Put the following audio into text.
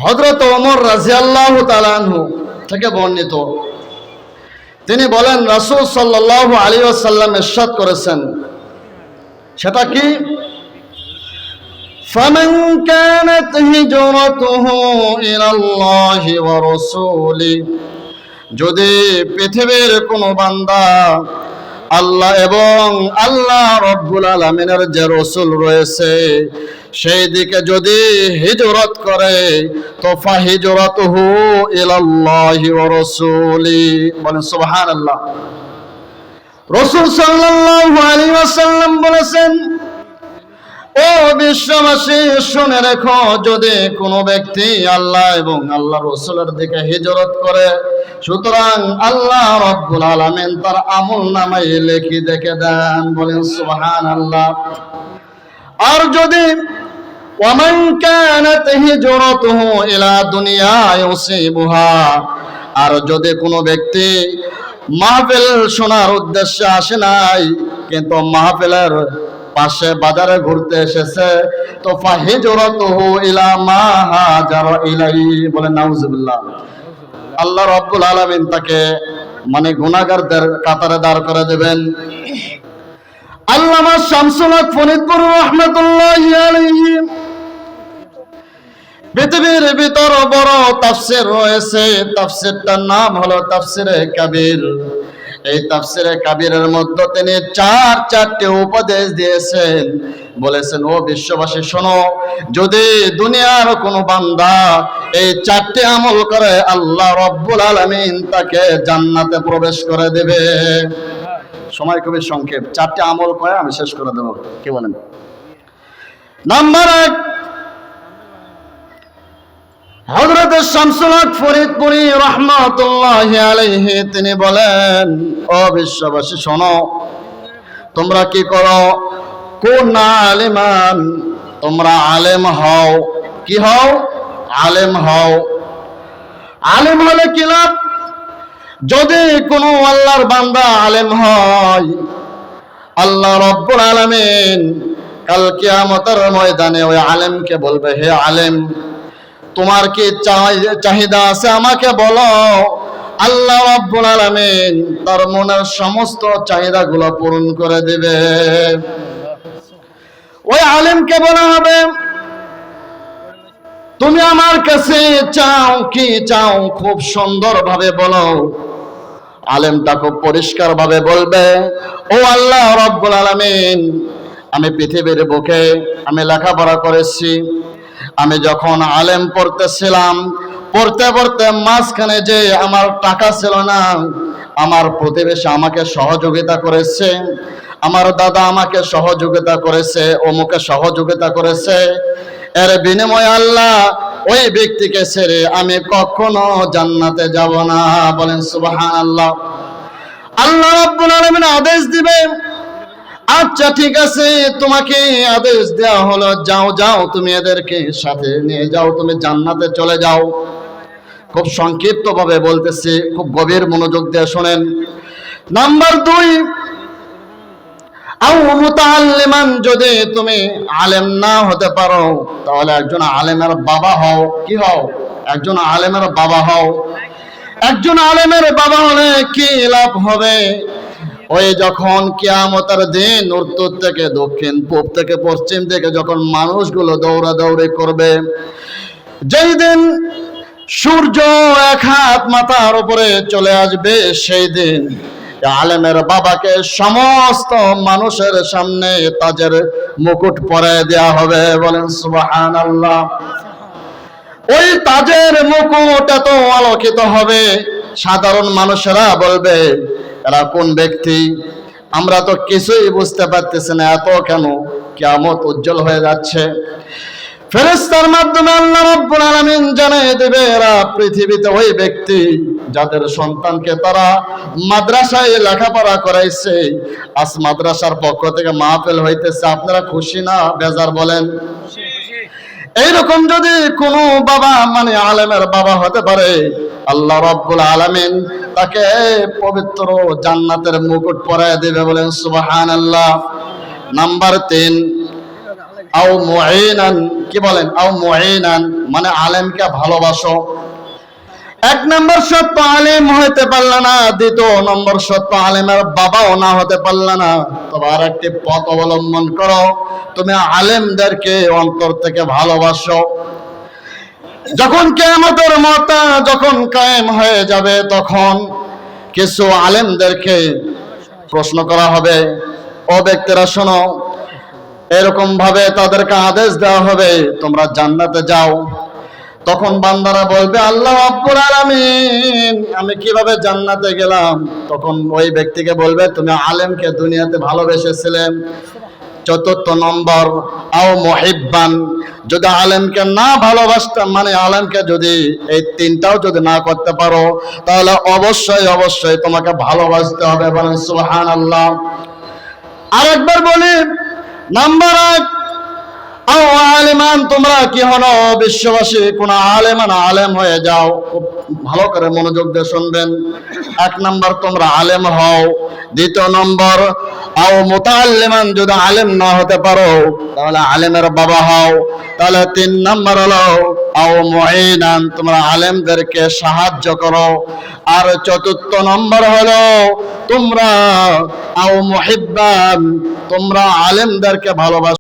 হযরত ওমর রাদিয়াল্লাহু তাআলা আনহু থেকে বর্ণিত, তিনি বলেন রাসূল সাল্লাল্লাহু আলাইহি ওয়াসাল্লাম ইরশাদ করেছেন, সেটা কি? ফামান কানাত হিজরাতুহু ইলাল্লাহি ওয়া রাসূলি, যদি পৃথিবীর কোন বান্দা আল্লাহ এবং আল্লাহ রাব্বুল আলামিনের যে রাসূল রয়েছে সেই দিকে যদি হিজরত করে, তো ফাহিজরাতুহু ইলাল্লাহি ওয়া রাসূলি, বলেন সুবহানাল্লাহ। রাসূল সাল্লাল্লাহু আলাইহি ওয়াসাল্লাম বলেছেন, ও বিশ্ববাসী শুনে রেখো, যদি কোনো ব্যক্তি আল্লাহ এবং আল্লাহ রাসূলের দিকে হিজরত করে, সুতরাং আল্লাহ রাব্বুল আলামিন তার আমলনামায় লিখে দেখে দেন, বলেন সুবহানাল্লাহ। আর যদি ওয়ামান কানাত হিজরাতুহু ইলা দুনিয়া ইউসিবুহা, আর যদি কোনো ব্যক্তি মাহফিল শোনার উদ্দেশ্যে আসে নাই, কিন্তু মাহফিলের পাশে বাজারে ঘুরতে এসেছে, তো ফাহিজরাতুহু ইলা মা হাজারা ইলাইহি, বলেন নাউজুবিল্লাহ। আল্লাহ রাব্বুল আলামিন তাকে মানে গুনাহগারদের কাতারে দাঁড় করে দেবেন। আল্লামা শামসুল হক ফরিদপুর রাহমাতুল্লাহি আলাইহি, পৃথিবীর ভিতর বড় তাফসীর রয়েছে, তাফসীরটার নাম হলো তাফসীরে কাবীর। এই তাফসীরে কাবীরের মধ্যে তিনি চারটি উপদেশ দিয়েছেন। বলেছেন, ও বিশ্ববাসী শোনো, যদি দুনিয়ার কোনো বান্দা এই 4টি আমল করে, আল্লাহ রাব্বুল আলামিন তাকে জান্নাতে প্রবেশ করে দেবে। সময় খুবই সংক্ষেপ, 4টি আমল করে আমি শেষ করে দেব, কি বলেন? নাম্বার 1, হযরত শামসুল হক ফরিদপুরি রাহমাতুল্লাহি আলাইহি তিনি বলেন, ও বিশ্ববাসী শোনো, তোমরা কি করো? কুন আলিমান, তোমরা আলেম হও। কি হও? আলেম হও। আলেম হলে কি লাভ? যদি কোনো আল্লাহর বান্দা আলেম হয়, আল্লাহ রাব্বুল আলামিন কাল কিয়ামতের ময়দানে ওই আলেমকে বলবে, হে আলেম, তোমার কি চাহিদা আছে আমাকে বলো। আল্লাহ রাব্বুল আলামিন তার মনের সমস্ত চাহিদাগুলো পূরণ করে দিবে। ওই আলেমকে বলা হবে, তুমি আমার কাছে চাও কি চাও, খুব সুন্দরভাবে বলো। আলেমটা খুব পরিষ্কার ভাবে বলবে, ও আল্লাহ রাব্বুল আলামিন, আমি পৃথিবীর বুকে আমি লেখাপড়া করেছি। আমি যখন আলেম পড়তেছিলাম, পড়তে পড়তে মাঝখানে যে আমার টাকা ছিল না, আমার প্রতিবেশী আমাকে সহযোগিতা করেছে, আমার দাদা আমাকে সহযোগিতা করেছে, অমুকে সহযোগিতা করেছে। এর বিনিময়ে আল্লাহ ওই ব্যক্তিকে ছেড়ে আমি কখনো জান্নাতে যাব না, বলেন সুবহানাল্লাহ। আল্লাহ রাব্বুল আলামিন আদেশ দিবে, আচ্ছা ঠিক আছে, তোমাকে আদেশ দেওয়া হলো, যাও যাও, তুমি এদেরকে সাথে নিয়ে যাও, তুমি জান্নাতে চলে যাও। খুব সংক্ষিপ্ত ভাবে বলতেছি, খুব গভীর মনোযোগ দিয়ে শোনেন। নাম্বার 2, আও মুতাআল্লিমান, যদি তুমি আলেম না হতে পারো, তাহলে একজন আলেমের বাবা হও। কি হও? একজন আলেমের বাবা হও। একজন আলেমের বাবা হলে কি লাভ হবে? ওই যখন কিয়ামতের দিন উত্তর থেকে দক্ষিণ, পূব থেকে পশ্চিম থেকে যখন মানুষগুলো দৌড়াদৌড়ি করবে, যেই দিন সূর্য 1 হাত মাথার উপরে চলে আসবে, সেই দিন আলেমের বাবাকে সমস্ত মানুষের সামনে তাজের মুকুট পরায় দেওয়া হবে, বলেন সুবহানাল্লাহ। ওই তাজের মুকুট এত আলোকিত হবে, সাধারণ মানুষেরা বলবে, এরা কোন ব্যক্তি? আমরা তো কিছুই বুঝতে পারতেছি না, এত কেন কিয়ামত উজ্জ্বল হয়ে যাচ্ছে। ফেরেশতার মাধ্যমে আল্লাহ রাব্বুল আলামিন জানিয়ে দেবে, এরা পৃথিবীতে ওই ব্যক্তি যাদের সন্তানকে তারা মাদ্রাসায় লেখাপড়া করাইছে। আজ মাদ্রাসার পক্ষ থেকে মাহফিল হইতেছে, আপনারা খুশি না বেজার বলেন? এইরকম যদি কোনো বাবা মানে আলেমের বাবা হতে পারে, আল্লাহ রাব্বুল আলামিন তাকে পবিত্র জান্নাতের মুকুট পরায় দেবে, বলেন সুবহানাল্লাহ। নাম্বার 3, আও মুঈনান, কি বলেন? আও মুঈনান মানে আলেমকে ভালোবাসো। এক নম্বর শর্ত আলেম হইতে পারল না, দ্বিতীয় নম্বর শর্ত আলেমের বাবাও না হতে পারল না, তবে আর একটি পথ অবলম্বন করো, তুমি আলেমদেরকে অন্তর থেকে ভালোবাসো। যখন কিয়ামতের মাঠ যখন কায়েম হয়ে যাবে, তখন কিছু আলেমদেরকে প্রশ্ন করা হবে, ও ব্যক্তিরা শোনো, এরকম ভাবে তাদেরকে আদেশ দেওয়া হবে তোমরা জান্নাতে যাও। তখন বান্দারা বলবে, আল্লাহ রাব্বুল আলামিন, আমি কিভাবে জান্নাতে গেলাম? তখন ওই ব্যক্তিকে বলবে, তুমি আলেমকে দুনিয়াতে ভালোবেসেছিলে। চতুর্থ নম্বর, আও মুহিব্বান, যদি আলেমকে না ভালোবাসতাম, মানে আলেমকে যদি এই তিনটাও যদি না করতে পারো, তাহলে অবশ্যই অবশ্যই তোমাকে ভালোবাসতে হবে। বলেন সুবহানাল্লাহ। আরেকবার বলি, নাম্বার 1, আও আলিমান, তোমরা কি হলো বিশ্ববাসী, কোন আলেমান আলেম হয়ে যাও। খুব ভালো করে মনোযোগ দিয়ে শুনবেন। 1 নাম্বার তোমরা আলেম হও। দ্বিতীয় নম্বর, আও মুতাআল্লিমান, যদি আলেম না হতে পারো তাহলে আলেমের বাবা হও। তাহলে 3 নাম্বার হলো আও মুঈনান, তোমরা আলেমদেরকে সাহায্য করো। আর চতুর্থ নম্বর হলো তোমরা আও মুহিব্বান, তোমরা আলেমদেরকে ভালোবাসো।